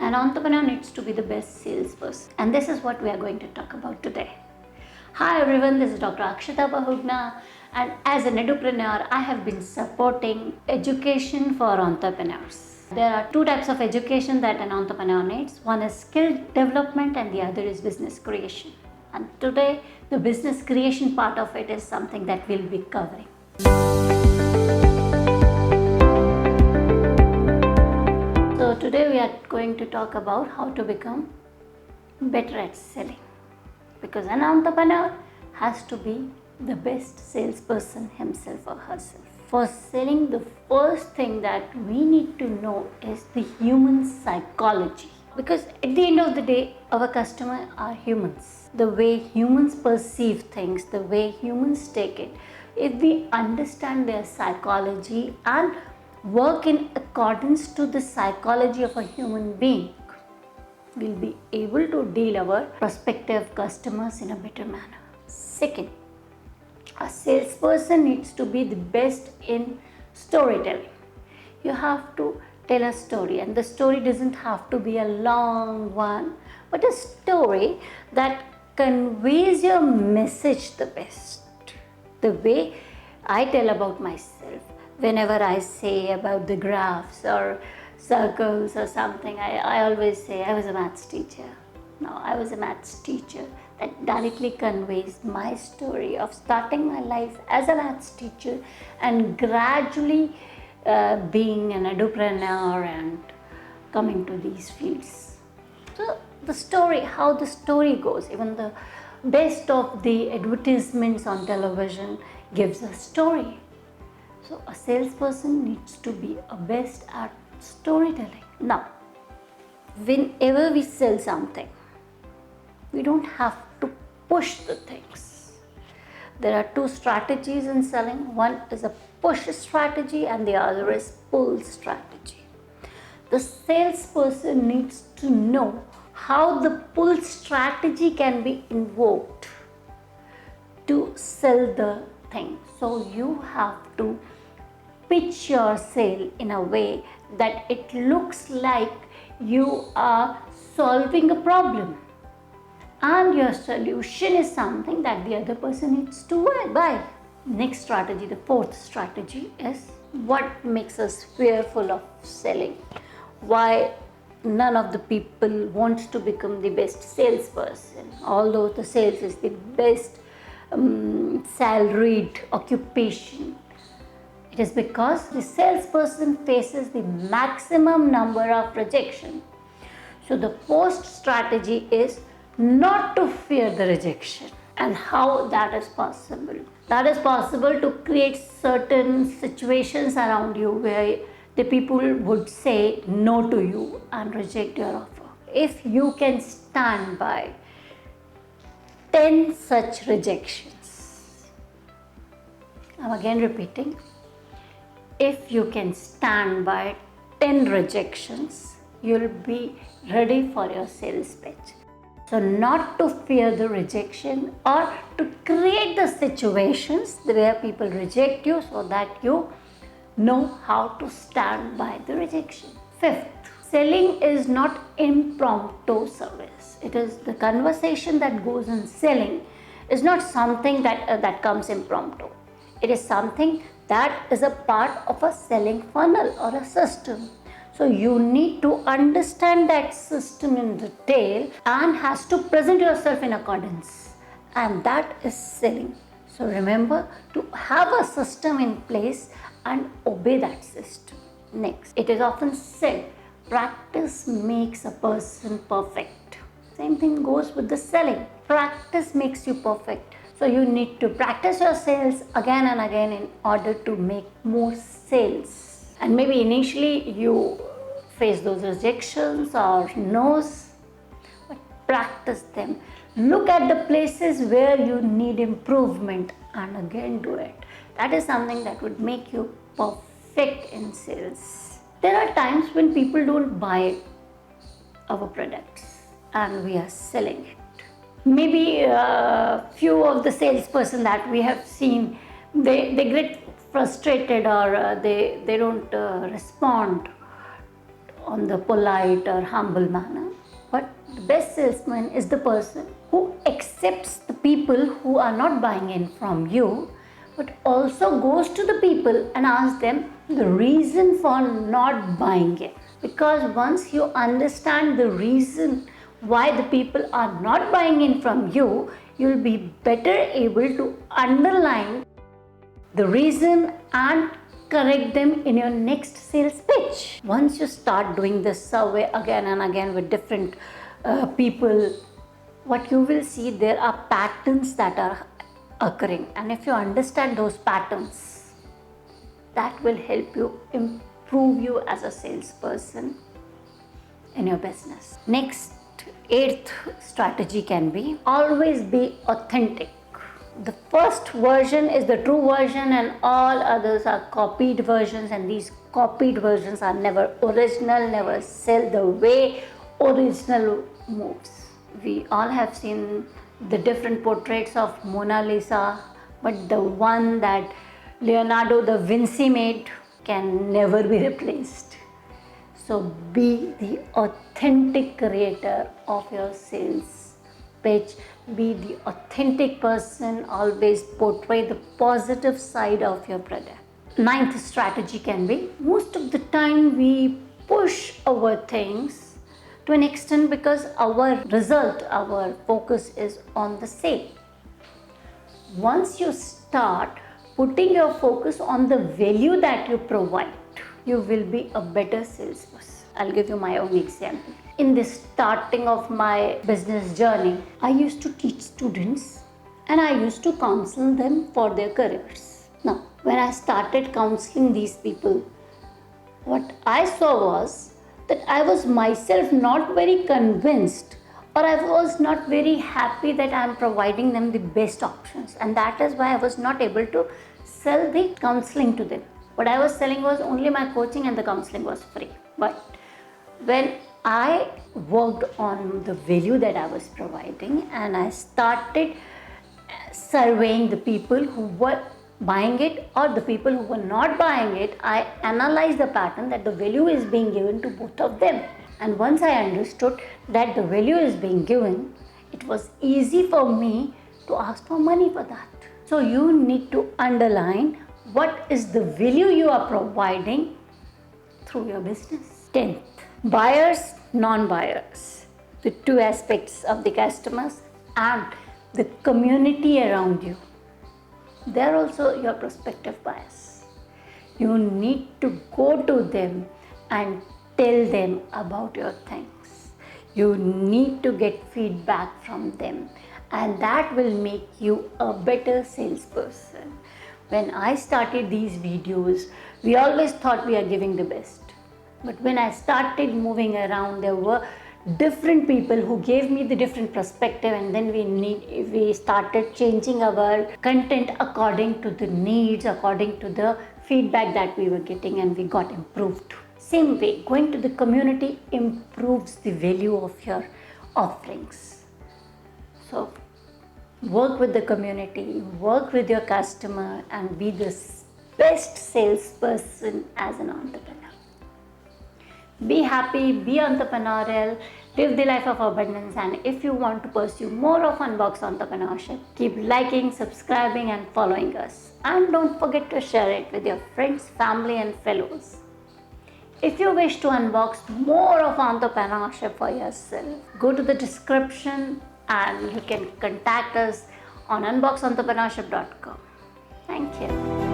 An entrepreneur needs to be the best salesperson, and this is what we are going to talk about today. Hi everyone, this is Dr. Akshita Bahuguna, and as an entrepreneur, I have been supporting education for entrepreneurs. There are two types of education that an entrepreneur needs. One is skill development and the other is business creation. And today, the business creation part of it is something that we'll be covering. So today we are going to talk about how to become better at selling, because an entrepreneur has to be the best salesperson himself or herself. For selling, the first thing that we need to know is the human psychology, because at the end of the day, our customers are humans. The way humans perceive things, the way humans take it, if we understand their psychology and work in accordance to the psychology of a human being, we'll be able to deal our prospective customers in a better manner. Second, a salesperson needs to be the best in storytelling. You have to tell a story, and the story doesn't have to be a long one, but a story that conveys your message the best. The way I tell about myself, whenever I say about the graphs or circles or something, I always say I was a maths teacher. No, I was a maths teacher. That directly conveys my story of starting my life as a maths teacher and gradually being an entrepreneur and coming to these fields. So the story, how the story goes, even the best of the advertisements on television gives a story. So a salesperson needs to be a best at storytelling. Now, whenever we sell something, we don't have to push the things. There are two strategies in selling. One is a push strategy and the other is pull strategy. The salesperson needs to know how the pull strategy can be invoked to sell the thing. So you have to pitch your sale in a way that it looks like you are solving a problem and your solution is something that the other person needs to buy. Next strategy, the fourth strategy, is what makes us fearful of selling. Why none of the people wants to become the best salesperson, although the sales is the best salaried occupation. It is because the salesperson faces the maximum number of rejection. So the first strategy is not to fear the rejection. And how that is possible? That is possible to create certain situations around you where the people would say no to you and reject your offer. If you can stand by 10 such rejections, I'm again repeating, if you can stand by 10 rejections, you'll be ready for your sales pitch. So not to fear the rejection or to create the situations where people reject you so that you know how to stand by the rejection. Fifth, selling is not impromptu service. It is the conversation that goes in selling is not something that comes impromptu. It is something that is a part of a selling funnel or a system. So you need to understand that system in detail and has to present yourself in accordance. And that is selling. So remember to have a system in place and obey that system. Next, it is often said, practice makes a person perfect. Same thing goes with the selling. Practice makes you perfect. So you need to practice your sales again and again in order to make more sales. And maybe initially you face those rejections or no's, but practice them. Look at the places where you need improvement and again do it. That is something that would make you perfect in sales. There are times when people don't buy our products and we are selling it. Maybe a few of the salesperson that we have seen, they get frustrated or they don't respond on the polite or humble manner. But the best salesman is the person who accepts the people who are not buying in from you, but also goes to the people and asks them the reason for not buying it. Because once you understand the reason why the people are not buying in from you, you'll be better able to underline the reason and correct them in your next sales pitch. Once you start doing this survey again and again with different people, what you will see, there are patterns that are occurring, and if you understand those patterns, that will help you improve you as a salesperson in your business. Next, 8th strategy can be always be authentic. The first version is the true version and all others are copied versions, and these copied versions are never original, never sell the way original moves. We all have seen the different portraits of Mona Lisa, but the one that Leonardo da Vinci made can never be replaced. So be the authentic creator of your sales pitch. Be the authentic person. Always portray the positive side of your product. 9th strategy can be, most of the time we push our things to an extent because our result, our focus is on the sale. Once you start putting your focus on the value that you provide, you will be a better salesperson. I'll give you my own example. In the starting of my business journey, I used to teach students and I used to counsel them for their careers. Now, when I started counseling these people, what I saw was that I was myself not very convinced, or I was not very happy that I am providing them the best options, and that is why I was not able to sell the counseling to them. What I was selling was only my coaching and the counseling was free. But when I worked on the value that I was providing and I started surveying the people who were buying it or the people who were not buying it, I analyzed the pattern that the value is being given to both of them. And once I understood that the value is being given, it was easy for me to ask for money for that. So you need to underline what is the value you are providing through your business. 10th, buyers, non-buyers, the two aspects of the customers and the community around you. They are also your prospective buyers. You need to go to them and tell them about your things. You need to get feedback from them, and that will make you a better salesperson. When I started these videos, we always thought we are giving the best. But when I started moving around, there were different people who gave me the different perspective, and then we started changing our content according to the needs, according to the feedback that we were getting, and we got improved. Same way, going to the community improves the value of your offerings. So work with the community, work with your customer, and be the best salesperson as an entrepreneur. Be happy, be entrepreneurial, live the life of abundance, and if you want to pursue more of Unbox Entrepreneurship, keep liking, subscribing and following us. And don't forget to share it with your friends, family and fellows. If you wish to unbox more of entrepreneurship for yourself, go to the description and you can contact us on unboxentrepreneurship.com. Thank you.